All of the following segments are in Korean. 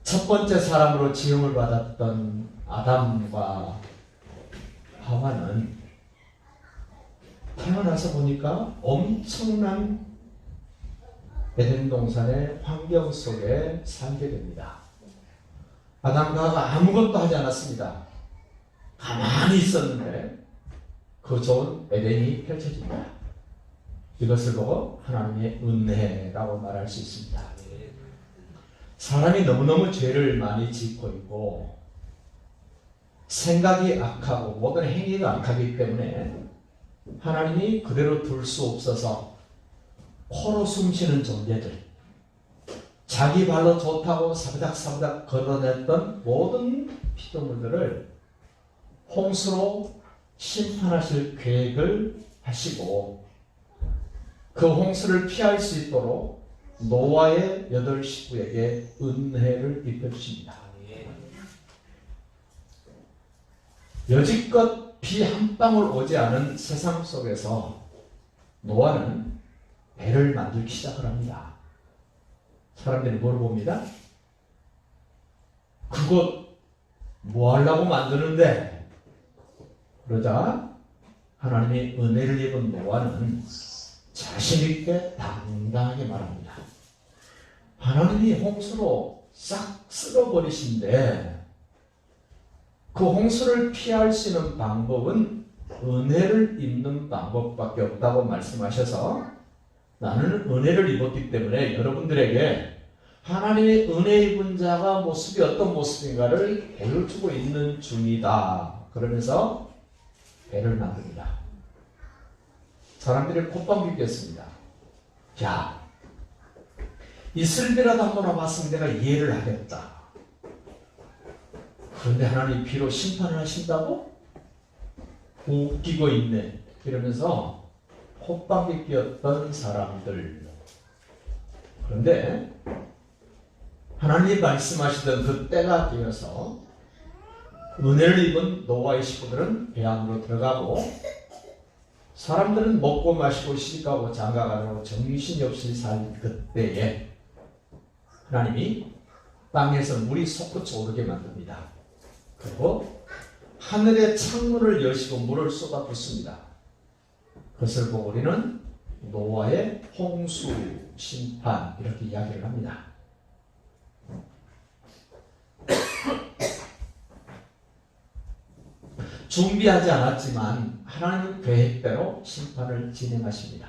첫 번째 사람으로 지음을 받았던 아담과 하와는 태어나서 보니까 엄청난 에덴 동산의 환경 속에 살게 됩니다. 아담과 하와가 아무것도 하지 않았습니다. 가만히 있었는데 그 좋은 에덴이 펼쳐집니다. 이것을 보고 하나님의 은혜라고 말할 수 있습니다. 사람이 너무너무 죄를 많이 짓고 있고 생각이 악하고 모든 행위가 악하기 때문에 하나님이 그대로 둘 수 없어서 코로 숨쉬는 존재들, 자기 발로 좋다고 사부닥사부닥 걸어냈던 모든 피조물들을 홍수로 심판하실 계획을 하시고 그 홍수를 피할 수 있도록 노아의 8 식구에게 은혜를 입혀주십니다. 여지껏 비 한 방울 오지 않은 세상 속에서 노아는 배를 만들기 시작을 합니다. 사람들이 뭘 봅니다? 그거 뭐 하려고 만드는데? 그러자 하나님이 은혜를 입은 노아는 자신있게 당당하게 말합니다. 하나님이 홍수로 싹 쓸어버리신데 그 홍수를 피할 수 있는 방법은 은혜를 입는 방법밖에 없다고 말씀하셔서 나는 은혜를 입었기 때문에 여러분들에게 하나님의 은혜 입은 자가 모습이 어떤 모습인가를 보여주고 있는 중이다. 그러면서 배를 만듭니다. 사람들이 콧방귀 꼈습니다. 자, 이슬비라도 한번 와봤으면 내가 이해를 하겠다. 그런데 하나님 비로 심판을 하신다고? 웃기고 있네. 이러면서 콧방귀 뀌었던 사람들. 그런데 하나님이 말씀하시던 그 때가 되어서 은혜를 입은 노아의 식구들은 배 안으로 들어가고 사람들은 먹고 마시고 시집가고 장가가고 정신이 없이 살 그때에 하나님이 땅에서 물이 솟구쳐 오르게 만듭니다. 그리고 하늘의 창문을 여시고 물을 쏟아붓습니다. 그것을 보고 우리는 노아의 홍수 심판 이렇게 이야기를 합니다. 준비하지 않았지만 하나님 계획대로 심판을 진행하십니다.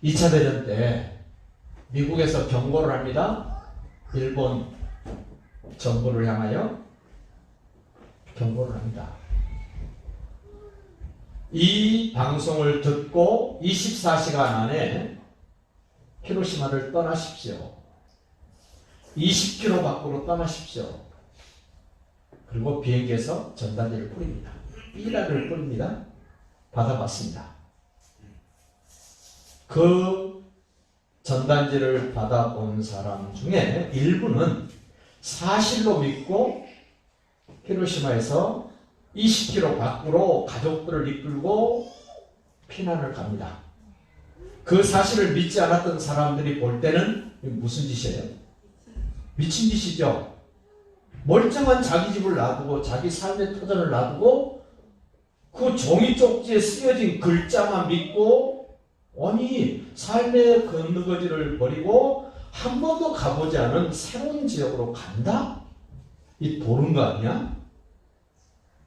2차 대전 때 미국에서 경고를 합니다. 일본 정부를 향하여 경고를 합니다. 이 방송을 듣고 24시간 안에 히로시마를 떠나십시오. 20km 밖으로 떠나십시오. 그리고 비행기에서 전단지를 뿌립니다. 삐라를 뿌립니다. 받아봤습니다. 그 전단지를 받아본 사람 중에 일부는 사실로 믿고 히로시마에서 20km 밖으로 가족들을 이끌고 피난을 갑니다. 그 사실을 믿지 않았던 사람들이 볼 때는 무슨 짓이에요? 미친 짓이죠. 멀쩡한 자기 집을 놔두고 자기 삶의 터전을 놔두고 그 종이 쪽지에 쓰여진 글자만 믿고 아니 삶의 건너거지를 버리고 한 번도 가보지 않은 새로운 지역으로 간다? 이 도른 거 아니야?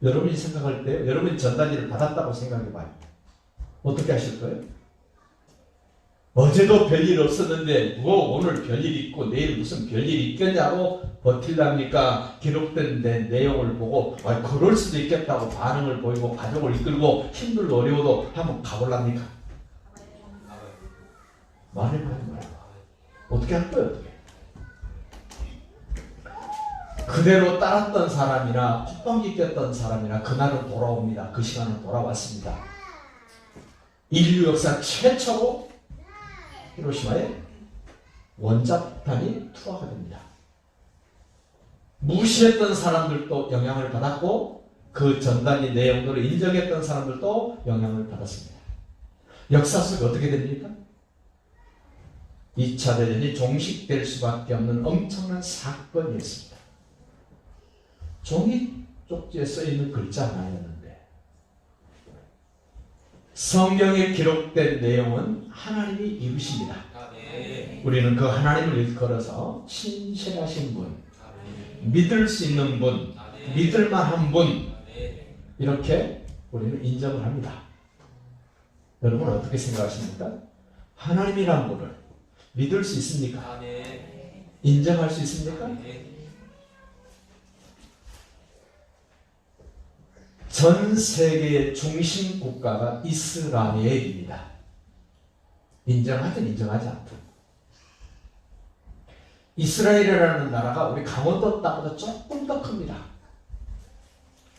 여러분이 생각할 때 여러분이 전단지를 받았다고 생각해봐요. 어떻게 하실 거예요? 어제도 별일 없었는데 뭐 오늘 별일 있고 내일 무슨 별일 있겠냐고 버틸랍니까? 기록된 내용을 보고 그럴 수도 있겠다고 반응을 보이고 가족을 이끌고 힘들고 어려워도 한번 가볼랍니까? 말해봐요. 어떻게 할 거예요? 어떻게? 그대로 따랐던 사람이나 콧방귀 꼈던 사람이나 그날은 돌아옵니다. 그 시간은 돌아왔습니다. 인류 역사 최초로 히로시마에 원자폭탄이 투하가 됩니다. 무시했던 사람들도 영향을 받았고 그 전단지 내용들을 인정했던 사람들도 영향을 받았습니다. 역사 속에 어떻게 됩니까? 2차 대전이 종식될 수밖에 없는 엄청난 사건이었습니다. 종이 쪽지에 써있는 글자 하나였는데 성경에 기록된 내용은 하나님이 이루십니다. 우리는 그 하나님을 일컬어서 신실하신 분, 믿을 수 있는 분, 믿을 만한 분, 이렇게 우리는 인정을 합니다. 여러분 어떻게 생각하십니까? 하나님이란 분을 믿을 수 있습니까? 인정할 수 있습니까? 전 세계의 중심 국가가 이스라엘입니다. 인정하든 인정하지 않든. 이스라엘이라는 나라가 우리 강원도 땅보다 조금 더 큽니다.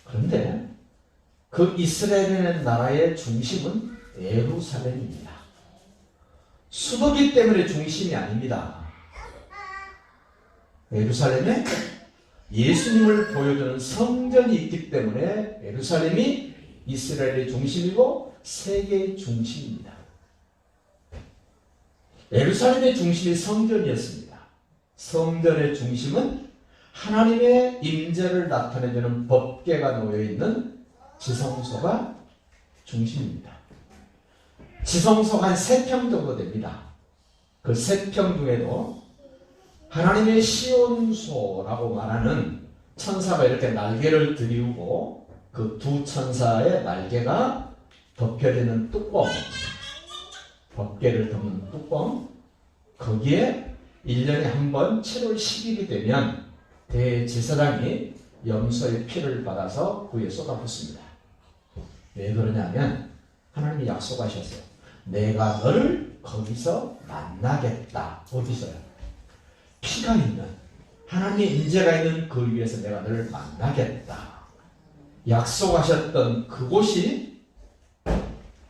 그런데 그 이스라엘이라는 나라의 중심은 예루살렘입니다. 수도기 때문에 중심이 아닙니다. 예루살렘에 예수님을 보여주는 성전이 있기 때문에 예루살렘이 이스라엘의 중심이고 세계의 중심입니다. 예루살렘의 중심이 성전이었습니다. 성전의 중심은 하나님의 임재를 나타내주는 법궤가 놓여있는 지성소가 중심입니다. 지성소가 한 3평 정도 됩니다. 그 3평 중에도 하나님의 시온소라고 말하는 천사가 이렇게 날개를 들이우고 그 두 천사의 날개가 덮여지는 뚜껑, 법궤를 덮는 뚜껑, 거기에 1년에 한 번 7월 10일이 되면 대제사장이 염소의 피를 받아서 그에 쏟아붓습니다. 왜 그러냐면 하나님이 약속하셨어요. 내가 너를 거기서 만나겠다. 어디서요? 피가 있는, 하나님의 인재가 있는 그 위에서 내가 너를 만나겠다. 약속하셨던 그곳이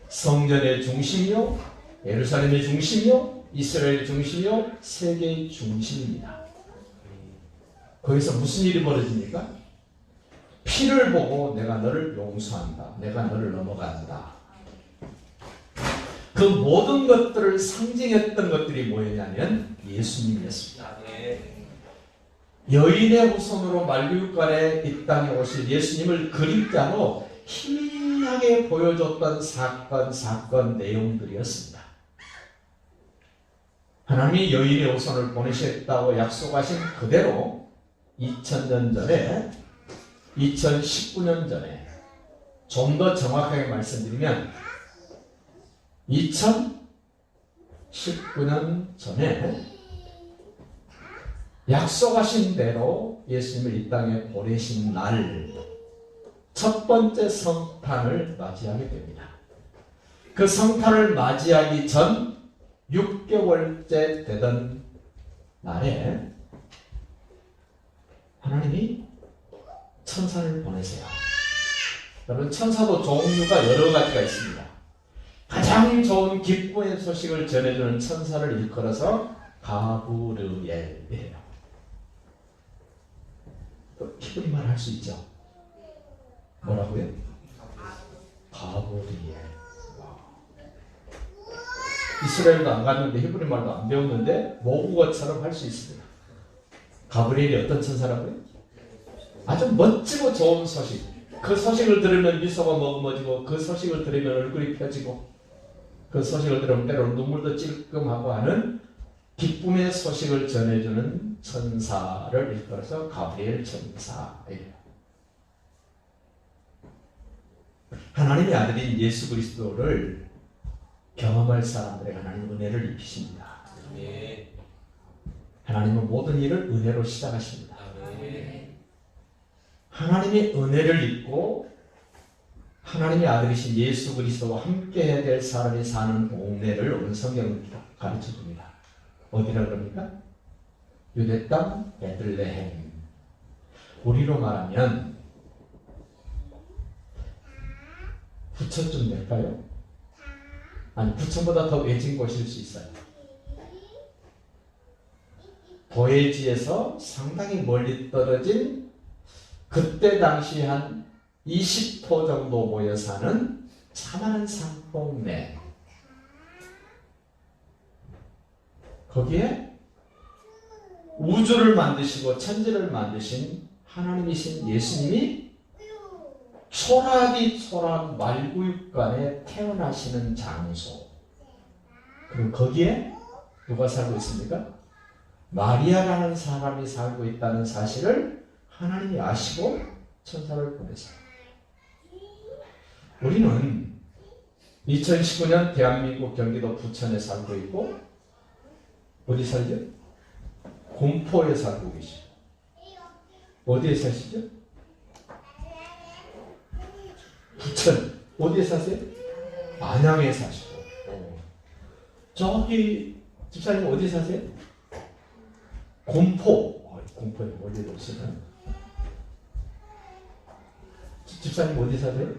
성전의 중심이요, 예루살렘의 중심이요, 이스라엘의 중심이요, 세계의 중심입니다. 거기서 무슨 일이 벌어집니까? 피를 보고 내가 너를 용서한다. 내가 너를 넘어간다. 그 모든 것들을 상징했던 것들이 뭐였냐면 예수님이었습니다. 여인의 후손으로 만류간에 이 땅에 오신 예수님을 그림자로 희미하게 보여줬던 사건 내용들이었습니다. 하나님이 여인의 후손을 보내셨다고 약속하신 그대로 2000년 전에 2019년 전에 좀 더 정확하게 말씀드리면 2019년 전에 약속하신 대로 예수님을 이 땅에 보내신 날 첫 번째 성탄을 맞이하게 됩니다. 그 성탄을 맞이하기 전 6개월째 되던 날에 하나님이 천사를 보내세요. 여러분 천사도 종류가 여러 가지가 있습니다. 가장 좋은 기쁨의 소식을 전해주는 천사를 일컬어서 가브르엘이에요. 또 히브리말 할 수 있죠. 뭐라고요? 가브리엘. 이스라엘도 안 갔는데 히브리말도 안 배웠는데 모국어처럼 할 수 있습니다. 가브리엘이 어떤 천사라고요? 아주 멋지고 좋은 소식. 그 소식을 들으면 미소가 머금어지고 그 소식을 들으면 얼굴이 펴지고 그 소식을 들으면 때로는 눈물도 찔끔하고 하는 기쁨의 소식을 전해주는 천사를 일컬어서 가브리엘 천사예요. 하나님의 아들인 예수 그리스도를 경험할 사람들에게 하나님 은혜를 입히십니다. 하나님은 모든 일을 은혜로 시작하십니다. 하나님의 은혜를 입고 하나님의 아들이신 예수 그리스도와 함께 해야 될 사람이 사는 동네를 오늘 성경은 가르쳐 줍니다. 어디라 그럽니까? 유대 땅 베들레헴. 우리로 말하면 부천쯤 될까요? 아니 부천보다 더 외진 곳일 수 있어요. 도해지에서 상당히 멀리 떨어진 그때 당시 한 20호 정도 모여 사는 자만한 산동네. 거기에 우주를 만드시고 천지를 만드신 하나님이신 예수님이 초라하디 초라한 말구육간에 태어나시는 장소. 그리고 거기에 누가 살고 있습니까? 마리아라는 사람이 살고 있다는 사실을 하나님이 아시고 천사를 보내세요. 우리는 2019년 대한민국 경기도 부천에 살고 있고 어디 살죠? 공포에 살고 계시죠. 어디에 사시죠? 부천. 어디에 사세요? 안양에 사시고. 저기 집사님 어디 사세요? 공포. 공포에 어디에 오시나요? 집사님 어디 사세요?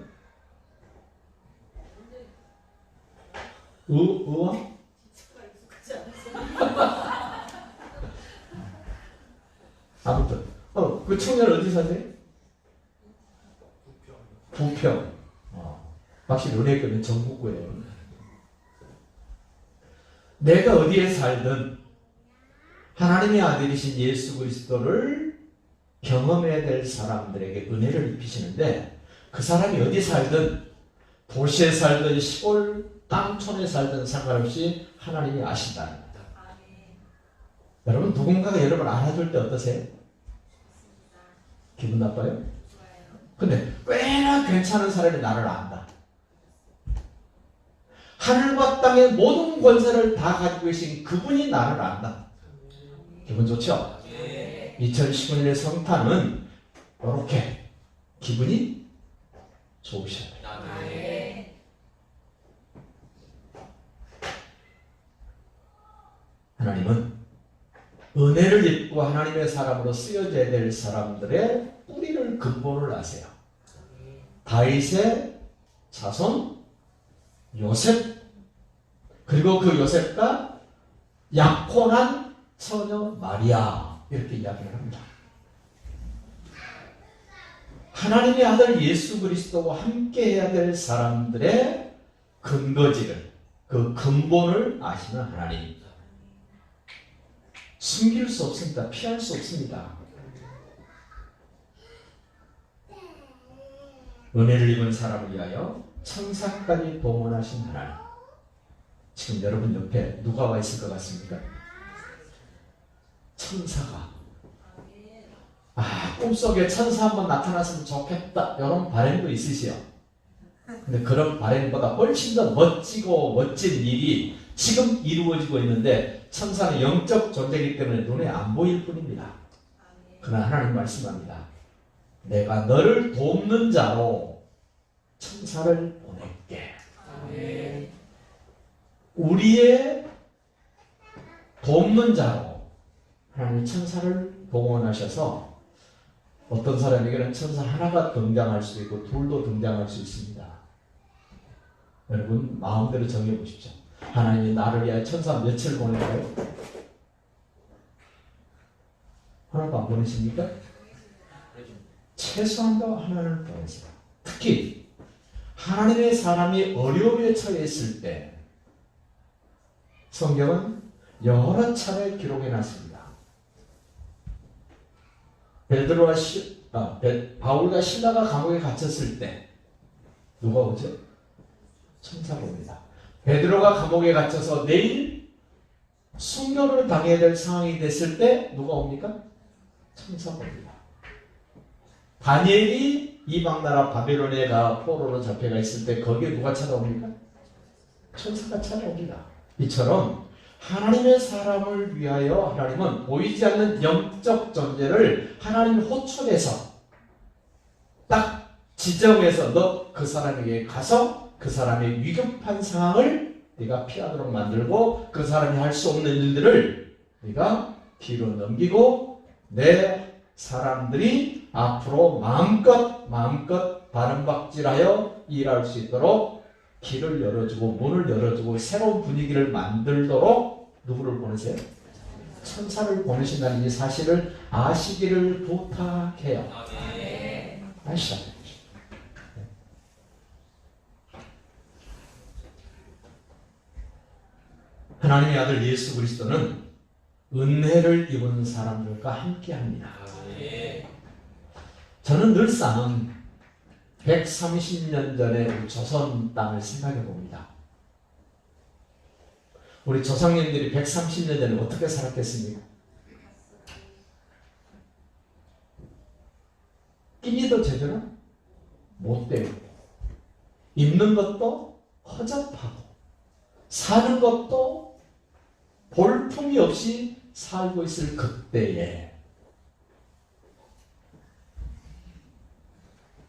의왕? 아무튼 그 청년 어디 사세요? 부평. 확실히 은혜 끄는 전국구예요. 내가 어디에 살든 하나님의 아들이신 예수 그리스도를 경험해야 될 사람들에게 은혜를 입히시는데 그 사람이 어디 살든 도시에 살든 시골 땅촌에 살든 상관없이 하나님이 아신다는 겁니다. 여러분 누군가가 여러분 알아줄 때 어떠세요? 기분 나빠요? 근데 꽤나 괜찮은 사람이 나를 안다. 하늘과 땅의 모든 권세를 다 가지고 계신 그분이 나를 안다. 기분 좋죠? 2019년의 성탄은 이렇게 기분이 좋으셔야 돼요. 하나님은 은혜를 입고 하나님의 사람으로 쓰여져야 될 사람들의 뿌리를 근본을 아세요. 다윗의 자손 요셉, 그리고 그 요셉과 약혼한 처녀 마리아, 이렇게 이야기를 합니다. 하나님의 아들 예수 그리스도와 함께 해야 될 사람들의 근거지를, 그 근본을 아시는 하나님. 숨길 수 없습니다. 피할 수 없습니다. 은혜를 입은 사람을 위하여 천사까지 동원하신 하나님. 지금 여러분 옆에 누가 와 있을 것 같습니까? 천사가. 꿈속에 천사 한번 나타났으면 좋겠다, 이런 바람도 있으시요. 근데 그런 바람보다 훨씬 더 멋지고 멋진 일이 지금 이루어지고 있는데 천사는 영적 존재이기 때문에 눈에 안 보일 뿐입니다. 그러나 하나님 말씀합니다. 내가 너를 돕는 자로 천사를 보낼게. 아멘. 우리의 돕는 자로 하나님 천사를 동원하셔서 어떤 사람에게는 천사 하나가 등장할 수 있고 둘도 등장할 수 있습니다. 여러분 마음대로 정해보십시오. 하나님이 나를 위하여 천사 몇을 보낼까요? 하나도 안 보내십니까? 최소한도 하나를 보내세요. 특히 하나님의 사람이 어려움에 처해 있을 때 성경은 여러 차례 기록해놨습니다. 바울과 실라가 감옥에 갇혔을 때 누가 오죠? 천사가 옵니다. 베드로가 감옥에 갇혀서 내일 순교를 당해야 될 상황이 됐을 때 누가 옵니까? 천사가 옵니다. 다니엘이 이방나라 바벨론에 가 포로로 잡혀가 있을 때 거기에 누가 찾아옵니까? 천사가 찾아옵니다. 이처럼 하나님의 사람을 위하여 하나님은 보이지 않는 영적 존재를 하나님 호출해서 딱 지정해서 너 그 사람에게 가서 그 사람의 위급한 상황을 네가 피하도록 만들고 그 사람이 할 수 없는 일들을 네가 뒤로 넘기고 내 사람들이 앞으로 마음껏 바른박질하여 일할 수 있도록 길을 열어주고 문을 열어주고 새로운 분위기를 만들도록 누구를 보내세요? 천사를 보내신다는 이 사실을 아시기를 부탁해요. 아시죠? 하나님의 아들 예수 그리스도는 은혜를 입은 사람들과 함께합니다. 저는 늘상 130년 전에 우리 조선 땅을 생각해 봅니다. 우리 조상님들이 130년 전에 어떻게 살았겠습니까? 끼니도 제대로 못 되고, 입는 것도 허접하고, 사는 것도 볼품이 없이 살고 있을 그때에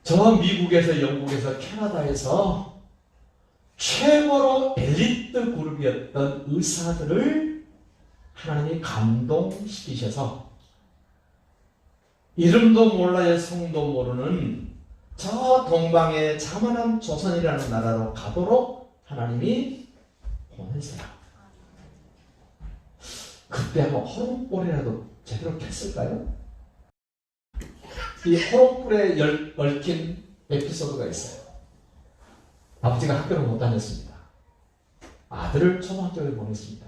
저 미국에서, 영국에서, 캐나다에서 최고로 엘리트 그룹이었던 의사들을 하나님이 감동시키셔서 이름도 몰라요, 성도 모르는 저 동방의 자만한 조선이라는 나라로 가도록 하나님이 보내세요. 그때 한번 호롱불이라도 제대로 켰을까요? 이 호롱불에 얽힌 에피소드가 있어요. 아버지가 학교를 못 다녔습니다. 아들을 초등학교에 보냈습니다.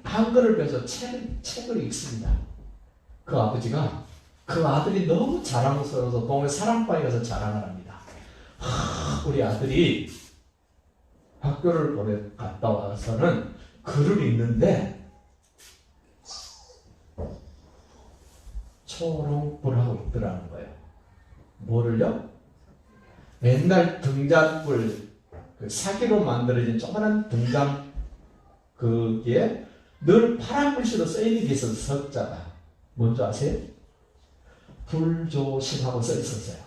한글을 배워서 책을 읽습니다. 그 아버지가 그 아들이 너무 자랑스러워서 동네 사랑방에 가서 자랑을 합니다. 우리 아들이 학교를 갔다 와서는 글을 읽는데 초롱불하고 있더라는 거예요. 뭐를요? 옛날 등잔불, 그 사기로 만들어진 조그만한 등잔, 그게 늘 파란 글씨로 써있는 게 있어서 석자가. 뭔지 아세요? 불조심하고 써 있었어요.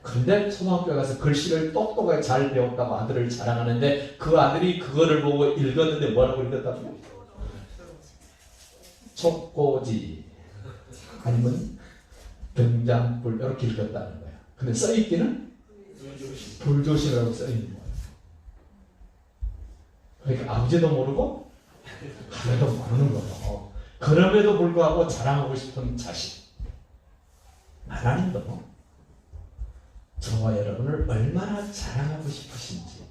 그런데 초등학교 가서 글씨를 똑똑하게 잘 배웠다고 아들을 자랑하는데 그 아들이 그거를 보고 읽었는데 뭐라고 읽었다고요? 촉고지 아니면 등잔불 이렇게 읽었다는 거예요. 근데 써있기는 불조심이라고 써있는 거예요. 그러니까 아버지도 모르고 하나도 모르는 거예요. 그럼에도 불구하고 자랑하고 싶은 자식. 하나님도 저와 여러분을 얼마나 자랑하고 싶으신지.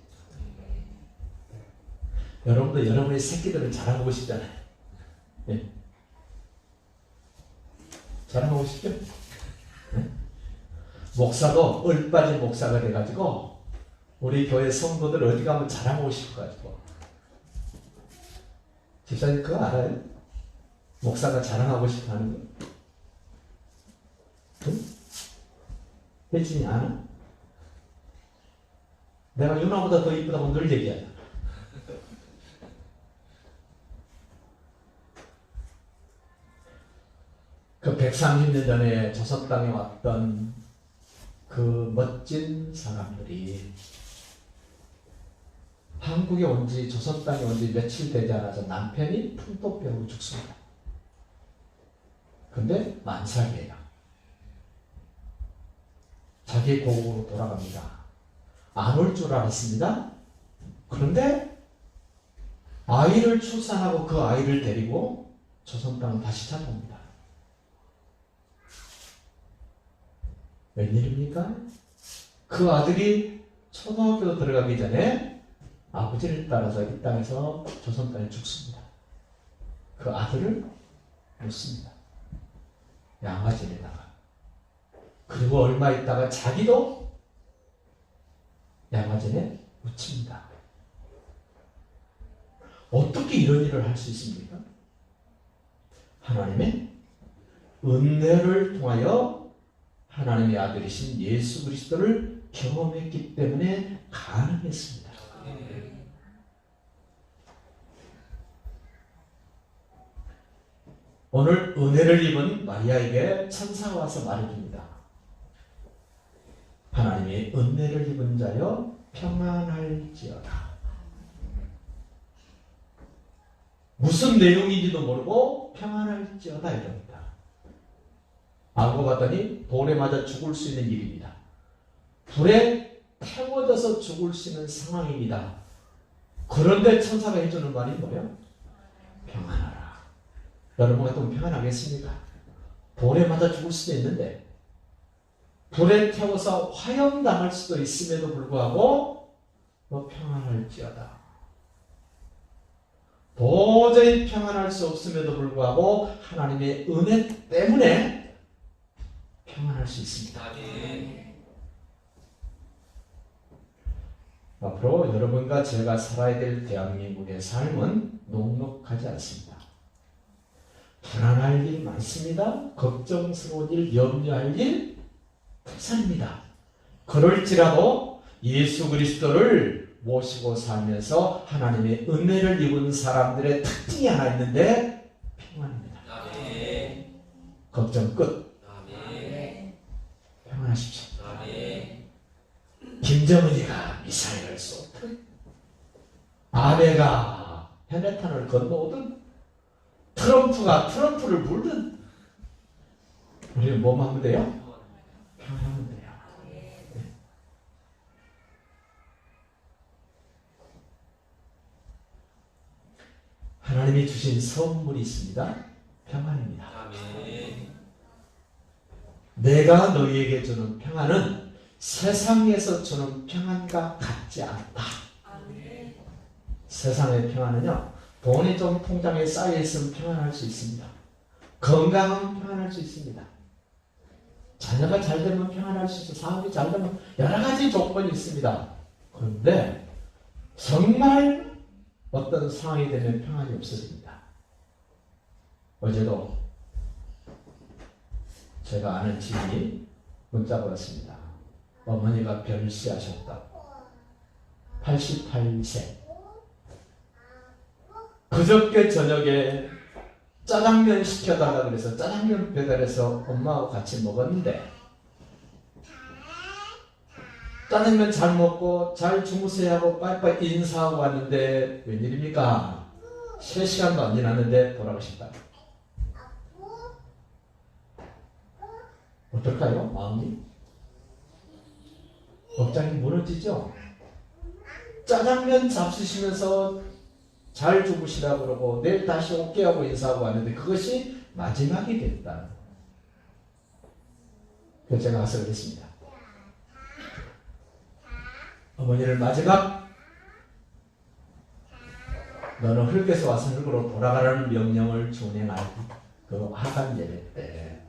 여러분도 여러분의 새끼들을 자랑하고 싶잖아요. 네. 자랑하고 싶죠? 네? 목사도 얼빠진 목사가 돼가지고 우리 교회 성도들 어디 가면 자랑하고 싶어가지고. 집사님 그거 알아요? 목사가 자랑하고 싶어 하는 거. 응? 혜진이 아나? 내가 유나보다 더 이쁘다고 늘 얘기하잖아. 그 130년 전에 조선 땅에 왔던 그 멋진 사람들이 한국에 온 지, 조선 땅에 온 지 며칠 되지 않아서 남편이 풍토병으로 죽습니다. 근데 만삭이에요. 자기 고국으로 돌아갑니다. 안 올 줄 알았습니다. 그런데 아이를 출산하고 그 아이를 데리고 조선 땅을 다시 찾아옵니다. 웬일입니까? 그 아들이 초등학교 들어가기 전에 아버지를 따라서 이 땅에서 조선 땅에 죽습니다. 그 아들을 묻습니다. 양아지에다가. 그리고 얼마 있다가 자기도 양아지에 묻힙니다. 어떻게 이런 일을 할 수 있습니까? 하나님의 은혜를 통하여 하나님의 아들이신 예수 그리스도를 경험했기 때문에 가능했습니다. 오늘 은혜를 입은 마리아에게 천사가 와서 말해줍니다. 하나님의 은혜를 입은 자여 평안할지어다. 무슨 내용인지도 모르고 평안할지어다 이럽니다. 알고 봤더니 돌에 맞아 죽을 수 있는 일입니다. 불에 태워져서 죽을 수 있는 상황입니다. 그런데 천사가 해주는 말이 뭐예요? 평안하라. 여러분 같으면 평안하겠습니까? 돌에 맞아 죽을 수도 있는데 불에 태워서 화염당할 수도 있음에도 불구하고 너 평안할지어다. 도저히 평안할 수 없음에도 불구하고 하나님의 은혜 때문에 평안할 수 있습니다. 앞으로 여러분과 제가 살아야 될 대한민국의 삶은 녹록하지 않습니다. 불안할 일 많습니다. 걱정스러운 일, 염려할 일 태산입니다. 그럴지라도 예수 그리스도를 모시고 살면서 하나님의 은혜를 입은 사람들의 특징이 하나 있는데 평안입니다. 걱정 끝. 평안하십시오. 김정은이가 미사일을 쏘든 아베가 현해탄을 건너오든 트럼프가 트럼프를 물든 우리는 뭐만 하면 돼요? 평안하면 돼요. 하나님이 주신 선물이 있습니다. 평안입니다. 내가 너희에게 주는 평안은 세상에서 주는 평안과 같지 않다. 세상의 평안은요, 돈이 좀 통장에 쌓여 있으면 평안할 수 있습니다. 건강은 평안할 수 있습니다. 자녀가 잘 되면 평안할 수 있고, 사업이 잘 되면 여러 가지 조건이 있습니다. 그런데 정말 어떤 상황이 되면 평안이 없어집니다. 어제도 제가 아는 지인이 문자가 왔습니다. 어머니가 별세하셨다고. 88세. 그저께 저녁에 짜장면 시켜달라 그래서 짜장면 배달해서 엄마하고 같이 먹었는데 짜장면 잘 먹고 잘 주무세요 하고 빠이빠이 인사하고 왔는데 웬일입니까? 3시간도 안 지났는데 돌아가셨다. 어떨까요? 마음이? 걱정이 무너지죠? 짜장면 잡수시면서 잘 주무시라 그러고 내일 다시 올게 하고 인사하고 왔는데 그것이 마지막이 됐다. 그래서 제가 가서 그랬습니다. 어머니를 마지막 너는 흙에서 와서 흙으로 돌아가라는 명령을 준행할 그 하간 예배 때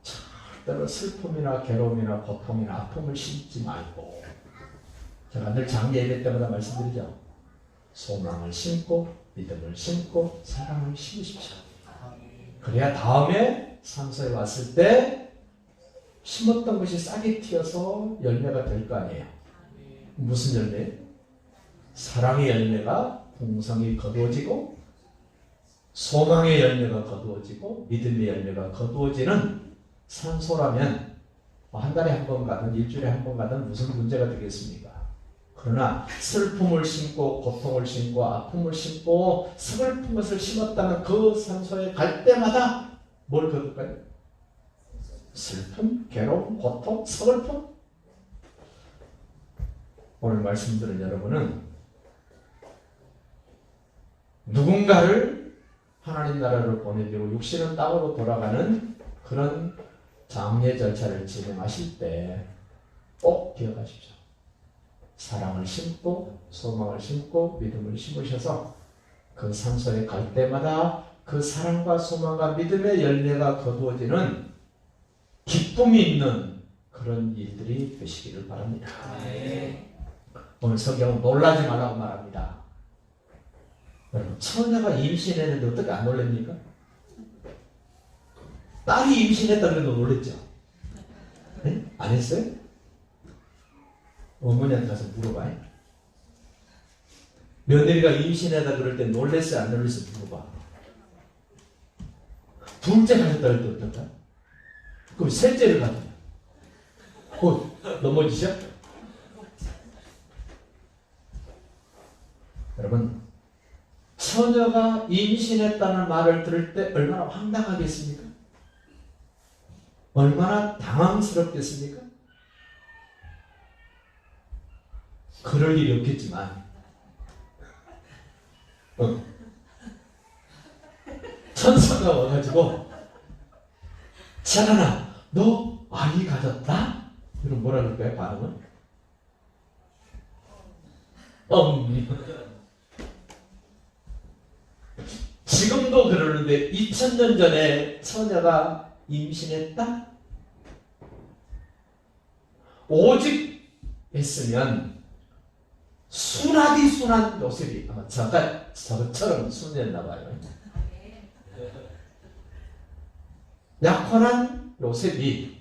절대로 슬픔이나 괴로움이나 고통이나 아픔을 심지 말고, 제가 늘 장례 예배 때마다 말씀드리죠. 소망을 심고 믿음을 심고 사랑을 심으십시오. 그래야 다음에 산소에 왔을 때 심었던 것이 싹이 튀어서 열매가 될 거 아니에요. 무슨 열매? 사랑의 열매가 풍성히 거두어지고 소망의 열매가 거두어지고 믿음의 열매가 거두어지는 산소라면 한 달에 한 번 가든 일주일에 한 번 가든 무슨 문제가 되겠습니까? 그러나 슬픔을 심고 고통을 심고 아픔을 심고 슬픈 것을 심었다면 그 산소에 갈 때마다 뭘 거둘까요? 슬픔, 괴로움, 고통, 서글픔. 오늘 말씀 들은 여러분은 누군가를 하나님 나라로 보내주고 육신은 땅으로 돌아가는 그런 장례 절차를 진행하실 때 꼭 기억하십시오. 사랑을 심고 소망을 심고 믿음을 심으셔서 그 산소에 갈 때마다 그 사랑과 소망과 믿음의 열매가 거두어지는 기쁨이 있는 그런 일들이 되시기를 바랍니다. 오늘 성경은 놀라지 말라고 말합니다. 여러분, 처녀가 임신했는데 어떻게 안 놀랍니까? 딸이 임신했다 그래도 놀랬죠? 네? 안 했어요? 어머니한테 가서 물어봐요. 며느리가 임신하다 그럴 때 놀랬어요? 안 놀랬어요? 물어봐. 둘째 가졌다 그럴 때 어떨까? 그럼 셋째를 가져요. 넘어지죠? 여러분, 처녀가 임신했다는 말을 들을 때 얼마나 황당하겠습니까? 얼마나 당황스럽겠습니까? 그럴 일이 없겠지만 천사가 와가지고 찬아나 너 아이 가졌다? 그럼 뭐라 그럴까요? 반응은? 지금도 그러는데 2000년 전에 처녀가 임신했다? 오직 했으면 순하디 순한 요셉이 아마 저처럼 순했나 봐요. 약혼한 요셉이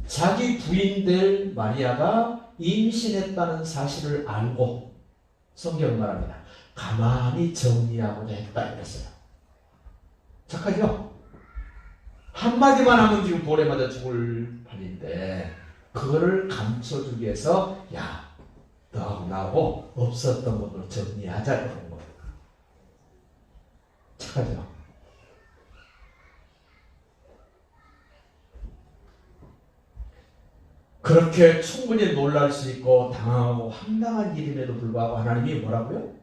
자기 부인 될 마리아가 임신했다는 사실을 알고 성경은 말합니다. 가만히 정리하고자 했다 이랬어요. 착하죠? 한마디만 하면 지금 돌에 맞아 죽을 판인데 그거를 감춰주기 위해서 야, 너하고 나하고 없었던 것으로 정리하자 그런 거예요. 착하죠? 그렇게 충분히 놀랄 수 있고 당황하고 황당한 일임에도 불구하고 하나님이 뭐라고요?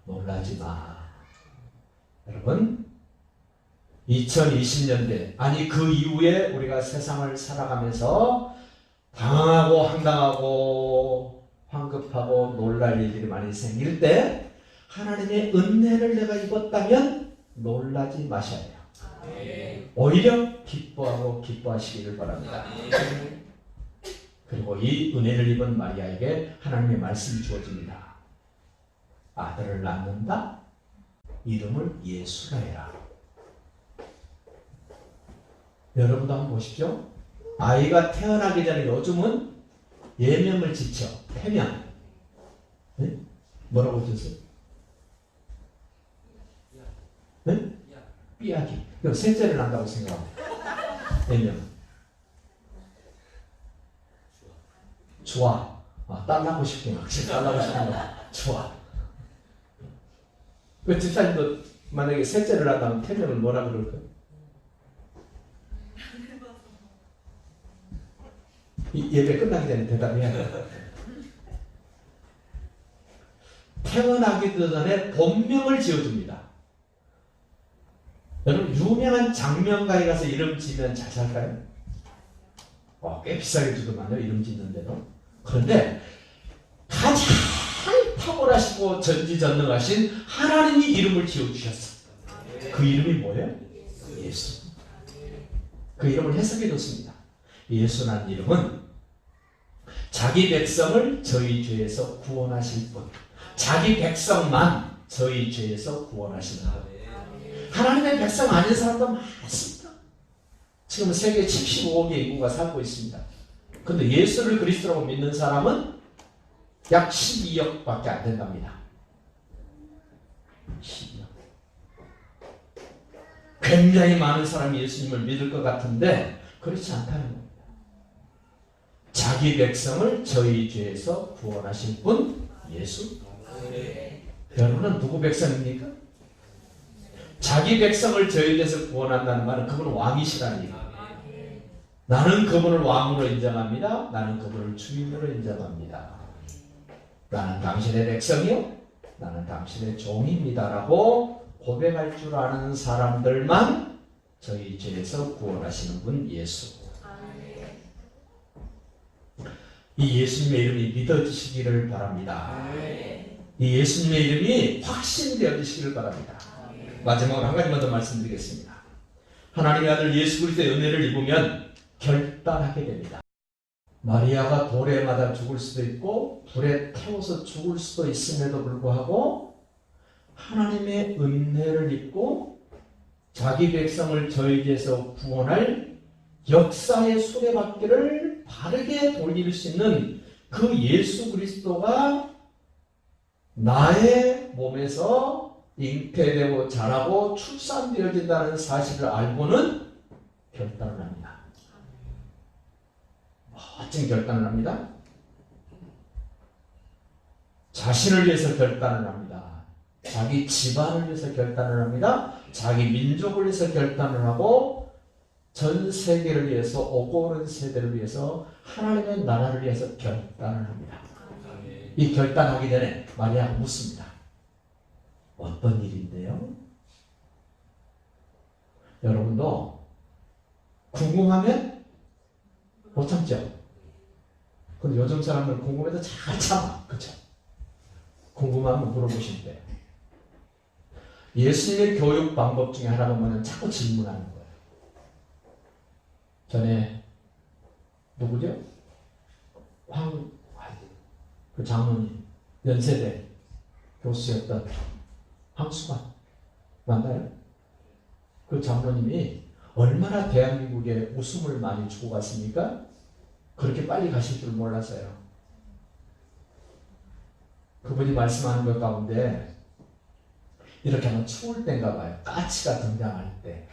놀라지 마. 여러분 2020년대 아니 그 이후에 우리가 세상을 살아가면서 당황하고 황당하고 황급하고 놀랄 일들이 많이 생길 때 하나님의 은혜를 내가 입었다면 놀라지 마셔야 돼요. 오히려 기뻐하고 기뻐하시기를 바랍니다. 그리고 이 은혜를 입은 마리아에게 하나님의 말씀이 주어집니다. 아들을 낳는다? 이름을 예수라 해라. 여러분도 한번 보십시오. 아이가 태어나기 전에 요즘은 예명을 지쳐. 태명. 네? 뭐라고 지었어요? 네? 삐약이. 그럼 셋째를 낳는다고 생각합니다. 예명. 좋아. 딸 낳고 싶구나. 딸 낳고 싶구나. 좋아. 그 집사님도 만약에 셋째를 낳았다면 태명을 뭐라 그럴까요? 이 예배 끝나기 전에 대답해야 돼요. 태어나기도 전에 본명을 지어줍니다. 여러분 유명한 장명가에 가서 이름 지으면 잘 살까요? 꽤 비싸게 주더만요. 이름 짓는 데도. 그런데 가장 탁월하시고 전지전능하신 하나님이 이름을 지어주셨어. 그 이름이 뭐예요? 예수. 그 이름을 해석해 줬습니다. 예수라는 이름은 자기 백성을 저희 죄에서 구원하실 분, 자기 백성만 저희 죄에서 구원하시는 분. 하나님의 백성 아닌 사람도 많습니다. 지금 세계 75억의 인구가 살고 있습니다. 그런데 예수를 그리스도라고 믿는 사람은 약 12억밖에 안 된답니다. 12억. 굉장히 많은 사람이 예수님을 믿을 것 같은데 그렇지 않다는 겁니다. 자기 백성을 저희 죄에서 구원하신 분 예수. 여러분은 누구 백성입니까? 자기 백성을 저희 죄에서 구원한다는 말은 그분은 왕이시라는 얘기입니다. 나는 그분을 왕으로 인정합니다. 나는 그분을 주인으로 인정합니다. 나는 당신의 백성이요. 나는 당신의 종입니다. 라고 고백할 줄 아는 사람들만 저희 죄에서 구원하시는 분 예수. 이 예수님의 이름이 믿어지시기를 바랍니다. 이 예수님의 이름이 확신되어지시기를 바랍니다. 마지막으로 한 가지만 더 말씀드리겠습니다. 하나님의 아들 예수 그리스도의 은혜를 입으면 결단하게 됩니다. 마리아가 돌에 맞아 죽을 수도 있고 불에 태워서 죽을 수도 있음에도 불구하고 하나님의 은혜를 입고 자기 백성을 저희 죄에서 구원할 역사의 수레바퀴를 바르게 돌릴 수 있는 그 예수 그리스도가 나의 몸에서 잉태되고 자라고 출산되어진다는 사실을 알고는 결단을 합니다. 멋진 결단을 합니다. 자신을 위해서 결단을 합니다. 자기 집안을 위해서 결단을 합니다. 자기 민족을 위해서 결단을 하고 전 세계를 위해서 오고 오는 세대를 위해서 하나님의 나라를 위해서 결단을 합니다. 이 결단하기 전에 마리아가 묻습니다. 어떤 일인데요? 여러분도 궁금하면 못 참죠? 근데 요즘 사람들은 궁금해도 잘 참아. 그렇죠? 궁금하면 물어보시면 돼요. 예수님의 교육 방법 중에 하나가 뭐냐면 자꾸 질문하는 거예요. 전에 누구죠? 그 장로님, 연세대 교수였던 황수관 맞나요? 그 장로님이 얼마나 대한민국에 웃음을 많이 주고 갔습니까? 그렇게 빨리 가실 줄 몰랐어요. 그분이 말씀하는 것 가운데 이렇게 하면 추울 때인가 봐요. 까치가 등장할 때.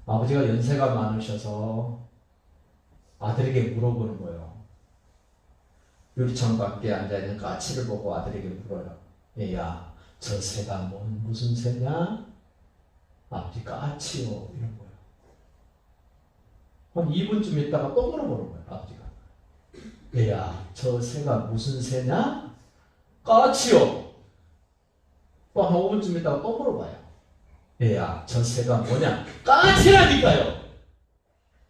아버지가 연세가 많으셔서 아들에게 물어보는 거예요. 유리창 밖에 앉아있는 까치를 보고 아들에게 물어요. 얘야, 저 새가 무슨 새냐? 아버지 까치요. 이런 거예요. 한 2분쯤 있다가 또 물어보는 거예요. 아버지가. 얘야, 저 새가 무슨 새냐? 까치요. 또 한 5분쯤 있다가 또 물어봐요. 얘야, 저 새가 뭐냐? 까치라니까요.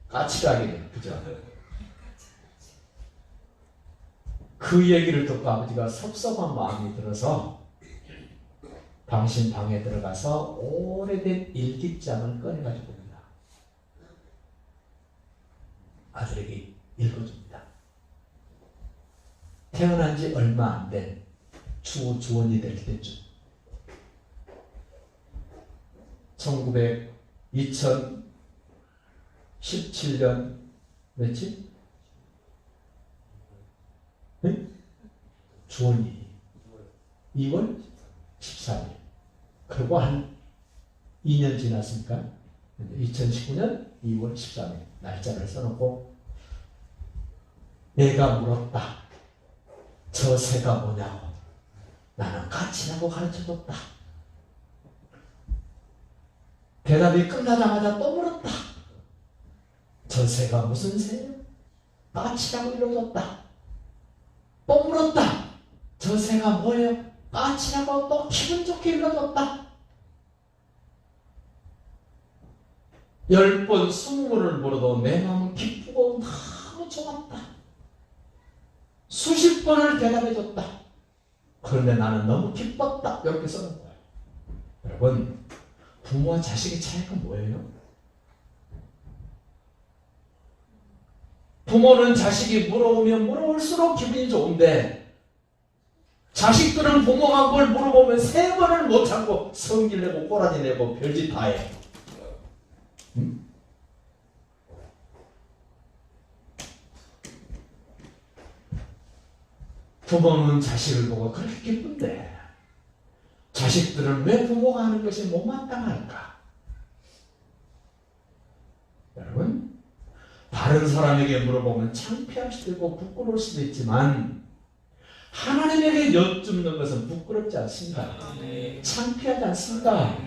까치라기는 그죠? 그 얘기를 듣고 아버지가 섭섭한 마음이 들어서 당신 방에 들어가서 오래된 일기장을 꺼내가지고 옵니다. 아들에게 읽어줍니다. 태어난 지 얼마 안 된 주원이 될 때쯤 2017년 며칠? 네? 주원이 2월 14일. 그리고 한 2년 지났으니까 2019년 2월 13일 날짜를 써놓고 얘가 물었다. 저 새가 뭐냐고. 나는 까치라고 가르쳐줬다. 대답이 끝나자마자 또 물었다. 저 새가 무슨 새요? 까치라고 일러줬다. 또 물었다. 저 새가 뭐예요? 까치라고 또 기분 좋게 일러줬다. 10번, 20번을 물어도 내 마음은 기쁘고 너무 좋았다. 수십 번을 대답해줬다. 그런데 나는 너무 기뻤다. 이렇게 써놓은 거예요. 여러분, 부모와 자식의 차이가 뭐예요? 부모는 자식이 물어보면 물어볼수록 기분이 좋은데 자식들은 부모가 뭘 물어보면 3번을 못 참고 성질 내고 꼬라지 내고 별짓 다 해. 응? 부모는 자식을 보고 그렇게 기쁜데 자식들은 왜 부모가 하는 것이 못마땅할까? 여러분, 다른 사람에게 물어보면 창피할 수도 있고 부끄러울 수도 있지만 하나님에게 여쭙는 것은 부끄럽지 않습니다. 창피하지 않습니다.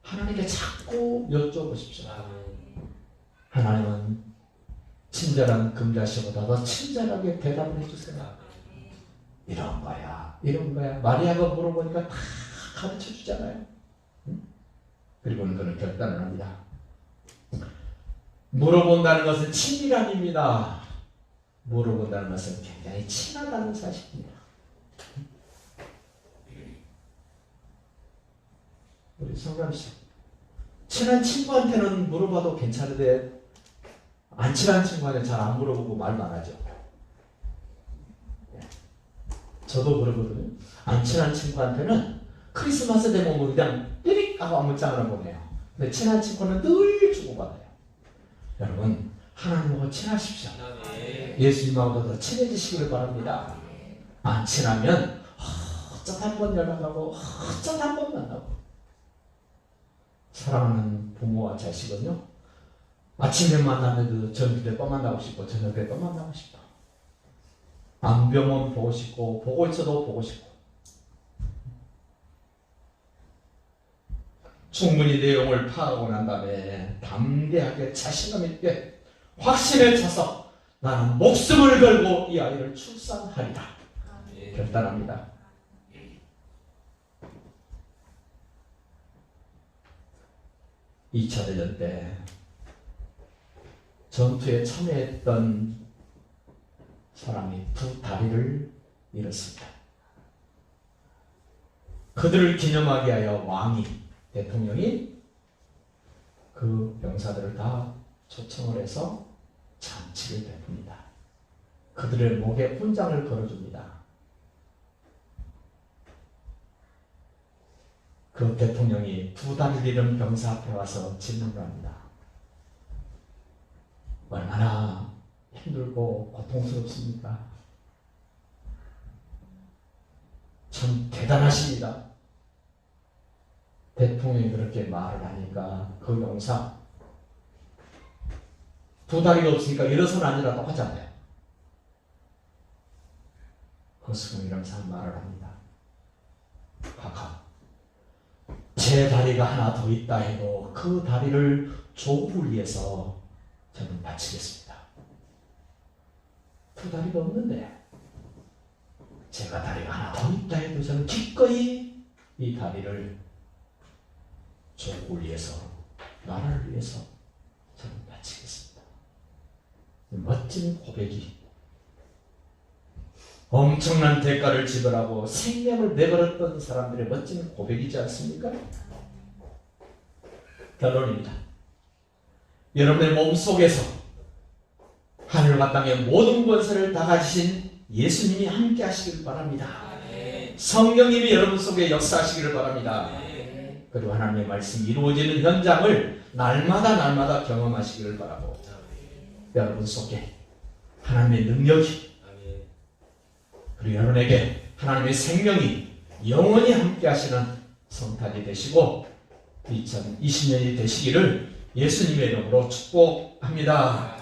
하나님께 자꾸 여쭤보십시오. 하나님은 친절한 금자씨보다 더 친절하게 대답을 해주세요. 이런 거야, 이런 거야. 마리아가 물어보니까 다 가르쳐 주잖아요. 그리고는 그는 결단을 합니다. 물어본다는 것은 친밀함입니다. 물어본다는 것은 굉장히 친하다는 사실입니다. 우리 성감씨, 친한 친구한테는 물어봐도 괜찮은데 안 친한 친구한테 잘 안 물어보고 말만 하죠. 저도 그러거든요. 안 친한 친구한테는 크리스마스 되면 그냥 삐릭 하고 안문장을 보내요. 근데 친한 친구는 늘 주고받아요. 여러분, 하나님하고 친하십시오. 예수님하고 더 친해지시기를 바랍니다. 안 친하면 헛 한번 연락하고 헛 한번 만나고. 사랑하는 부모와 자식은요, 아침에 만나면 저녁에 또 만나고 싶고 저녁에 또 만나고 싶고 안 병원 보고 싶고 보고 있어도 보고 싶고 충분히 내용을 파악하고 난 다음에 담대하게 자신감 있게 확신에 차서 나는 목숨을 걸고 이 아이를 출산하리라 결단합니다. 이 차 대전 때 전투에 참여했던 사람이 두 다리를 잃었습니다. 그 그들을 기념하기 위하여 왕이, 대통령이 그 병사들을 다 초청을 해서 잔치를 베풉니다. 그들의 목에 훈장을 걸어줍니다. 그 대통령이 두 다리를 잃은 병사 앞에 와서 질문을 합니다. 얼마나 힘들고 고통스럽습니까? 참 대단하십니다. 대통령이 그렇게 말을 하니까 그 용사 두 다리가 없으니까 일어서는 아니라도 하잖아요. 그 수금이랑사 말을 합니다. 각하, 제 다리가 하나 더 있다 해도 그 다리를 조국을 위해서 저는 바치겠습니다. 두 다리가 없는데 제가 다리가 하나 더 있다 해도 저는 기꺼이 이 다리를 조국을 위해서, 나라를 위해서 저는 바치겠습니다. 멋진 고백이, 엄청난 대가를 지불하고 생명을 내걸었던 사람들의 멋진 고백이지 않습니까? 결론입니다. 여러분의 몸속에서 하늘과 땅의 모든 권세를 다 가지신 예수님이 함께 하시길 바랍니다. 성령님이 여러분 속에 역사하시기를 바랍니다. 그리고 하나님의 말씀이 이루어지는 현장을 날마다 경험하시기를 바라고, 여러분 속에 하나님의 능력이, 그리고 여러분에게 하나님의 생명이 영원히 함께 하시는 성탄이 되시고 2020년이 되시기를 예수님의 이름으로 축복합니다.